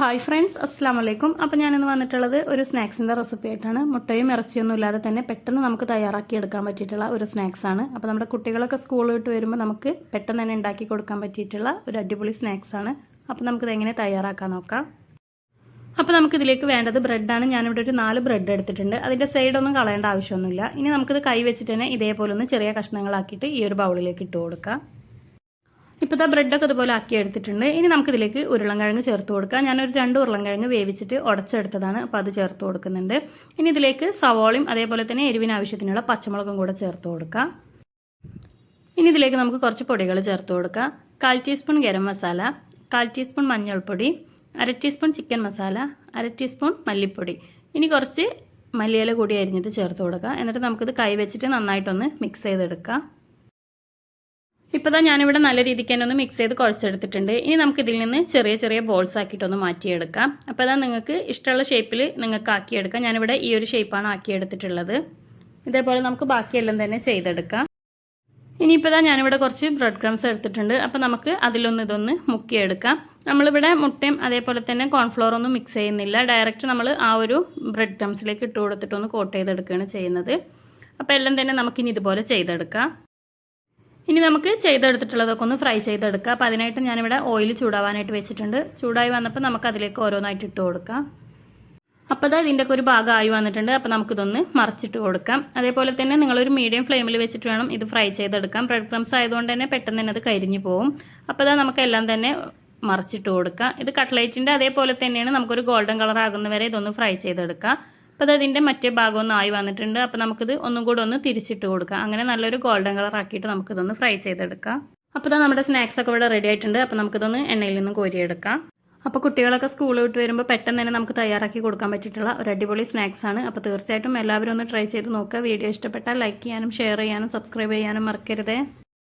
Hi friends, അസ്സാം വലൈക്കും. അപ്പോൾ ഞാനിന്ന് വന്നിട്ടുള്ളത് ഒരു സ്നാക്സിൻ്റെ റെസിപ്പി ആയിട്ടാണ്. മുട്ടയും ഇറച്ചിയൊന്നും ഇല്ലാതെ തന്നെ പെട്ടെന്ന് നമുക്ക് തയ്യാറാക്കി എടുക്കാൻ പറ്റിയിട്ടുള്ള ഒരു സ്നാക്സാണ്. അപ്പോൾ നമ്മുടെ കുട്ടികളൊക്കെ സ്കൂളിൽ വിട്ട് വരുമ്പോൾ നമുക്ക് പെട്ടെന്ന് തന്നെ ഉണ്ടാക്കി കൊടുക്കാൻ പറ്റിയിട്ടുള്ള ഒരു അടിപൊളി സ്നാക്സാണ്. അപ്പോൾ നമുക്കിത് എങ്ങനെ തയ്യാറാക്കാൻ നോക്കാം. അപ്പോൾ നമുക്കിതിലേക്ക് വേണ്ടത് ബ്രെഡാണ്. ഞാനിവിടെ ഒരു 4 ബ്രെഡ് എടുത്തിട്ടുണ്ട്. അതിൻ്റെ സൈഡൊന്നും കളയേണ്ട ആവശ്യമൊന്നുമില്ല. ഇനി നമുക്കിത് കൈ വെച്ചിട്ട് തന്നെ ഇതേപോലെ ഒന്ന് ചെറിയ കഷ്ണങ്ങളാക്കിയിട്ട് ഈ ഒരു ബൗളിലേക്ക് ഇട്ട് കൊടുക്കാം. ഇപ്പോൾ ബ്രെഡൊക്കെ ഇതുപോലെ ആക്കി എടുത്തിട്ടുണ്ട്. ഇനി നമുക്കിതിലേക്ക് ഉരുളൻകിഴങ്ങ് ചേർത്ത് കൊടുക്കാം. ഞാനൊരു 2 ഉരുളൻകിഴങ്ങ് വേവിച്ചിട്ട് ഉടച്ചെടുത്തതാണ്. അപ്പോൾ അത് ചേർത്ത് കൊടുക്കുന്നുണ്ട്. ഇനി ഇതിലേക്ക് സവോളയും അതേപോലെ തന്നെ എരിവിന് ആവശ്യത്തിനുള്ള പച്ചമുളകും കൂടെ ചേർത്ത് കൊടുക്കാം. ഇനി ഇതിലേക്ക് നമുക്ക് കുറച്ച് പൊടികൾ ചേർത്ത് കൊടുക്കാം. 1/4 ടീസ്പൂൺ ഗരം മസാല, 1/4 ടീസ്പൂൺ മഞ്ഞൾപ്പൊടി, 1/2 ടീസ്പൂൺ ചിക്കൻ മസാല, 1/2 ടീസ്പൂൺ മല്ലിപ്പൊടി. ഇനി കുറച്ച് മല്ലിയില കൂടി അരിഞ്ഞിട്ട് ചേർത്ത് കൊടുക്കാം. എന്നിട്ട് നമുക്കിത് കൈ വെച്ചിട്ട് നന്നായിട്ടൊന്ന് മിക്സ് ചെയ്തെടുക്കാം. ഇപ്പോൾ ഞാനിവിടെ നല്ല രീതിക്ക് തന്നെ ഒന്ന് മിക്സ് ചെയ്ത് കുഴച്ചെടുത്തിട്ടുണ്ട്. ഇനി നമുക്കിതിൽ നിന്ന് ചെറിയ ചെറിയ ബോൾസ് ആക്കിയിട്ടൊന്ന് മാറ്റിയെടുക്കാം. അപ്പോൾ നിങ്ങൾക്ക് ഇഷ്ടമുള്ള ഷേപ്പിൽ നിങ്ങൾക്ക് ആക്കിയെടുക്കാം. ഞാനിവിടെ ഈ ഒരു ഷേപ്പാണ് ആക്കിയെടുത്തിട്ടുള്ളത്. ഇതേപോലെ നമുക്ക് ബാക്കിയെല്ലാം തന്നെ ചെയ്തെടുക്കാം. ഇനിയിപ്പോൾ ഞാനിവിടെ കുറച്ച് ബ്രെഡ് ക്രംസ് എടുത്തിട്ടുണ്ട്. അപ്പോൾ നമുക്ക് ഇതൊന്ന് മുക്കിയെടുക്കാം. നമ്മളിവിടെ മുട്ടയും അതേപോലെ തന്നെ കോൺഫ്ലോർ ഒന്നും മിക്സ് ചെയ്യുന്നില്ല. ഡയറക്റ്റ് നമ്മൾ ആ ഒരു ബ്രെഡ് ക്രംസിലേക്ക് ഇട്ട് കൊടുത്തിട്ടൊന്ന് കോട്ട് ചെയ്തെടുക്കുകയാണ് ചെയ്യുന്നത്. അപ്പോൾ എല്ലാം തന്നെ നമുക്കിനി ഇതുപോലെ ചെയ്തെടുക്കാം. ഇനി നമുക്ക് ചെയ്തെടുത്തിട്ടുള്ളതൊക്കെ ഒന്ന് ഫ്രൈ ചെയ്തെടുക്കാം. അപ്പോൾ അതിനായിട്ട് ഞാനിവിടെ ഓയിൽ ചൂടാവാനായിട്ട് വെച്ചിട്ടുണ്ട്. ചൂടായി വന്നപ്പോൾ നമുക്ക് അതിലേക്ക് ഓരോന്നായിട്ട് ഇട്ട് കൊടുക്കാം. അപ്പോൾ ഇതിൻ്റെയൊക്കെ ഒരു ഭാഗമായി വന്നിട്ടുണ്ട്. അപ്പോൾ നമുക്കിതൊന്ന് മറിച്ചിട്ട് കൊടുക്കാം. അതേപോലെ തന്നെ നിങ്ങളൊരു മീഡിയം ഫ്ലെയിമിൽ വെച്ചിട്ട് വേണം ഇത് ഫ്രൈ ചെയ്തെടുക്കാം. ബ്രെഡ് ക്രംസ് ആയതുകൊണ്ട് തന്നെ പെട്ടെന്ന് തന്നെ അത് കരിഞ്ഞു പോകും. അപ്പോൾ നമുക്കെല്ലാം തന്നെ മറിച്ചിട്ട് കൊടുക്കാം. ഇത് കട്ട്ലേറ്റിൻ്റെ അതേപോലെ തന്നെയാണ്. നമുക്കൊരു ഗോൾഡൻ കളർ ആകുന്നവരെ ഇതൊന്ന് ഫ്രൈ ചെയ്തെടുക്കാം. അപ്പോൾ അതിൻ്റെ മറ്റേ ഭാഗമൊന്നും ആയി വന്നിട്ടുണ്ട്. അപ്പോൾ നമുക്കിത് ഒന്നും കൂടെ ഒന്ന് തിരിച്ചിട്ട് കൊടുക്കാം. അങ്ങനെ നല്ലൊരു ഗോൾഡൻ കളർ ആക്കിയിട്ട് നമുക്കിതൊന്ന് ഫ്രൈ ചെയ്തെടുക്കാം. അപ്പോൾ നമ്മുടെ സ്നാക്സ് ഒക്കെ ഇവിടെ റെഡി ആയിട്ടുണ്ട്. അപ്പോൾ നമുക്കിതൊന്ന് എണ്ണയിൽ നിന്ന് കോരിയെടുക്കാം. അപ്പോൾ കുട്ടികളൊക്കെ സ്കൂളിൽ വിട്ട് വരുമ്പോൾ പെട്ടെന്ന് തന്നെ നമുക്ക് തയ്യാറാക്കി കൊടുക്കാൻ പറ്റിയിട്ടുള്ള ഒരു അടിപൊളി സ്നാക്സാണ്. അപ്പോൾ തീർച്ചയായിട്ടും എല്ലാവരും ഒന്ന് ട്രൈ ചെയ്ത് നോക്കുക. വീഡിയോ ഇഷ്ടപ്പെട്ടാൽ ലൈക്ക് ചെയ്യാനും ഷെയർ ചെയ്യാനും സബ്സ്ക്രൈബ് ചെയ്യാനും മറക്കരുതേ.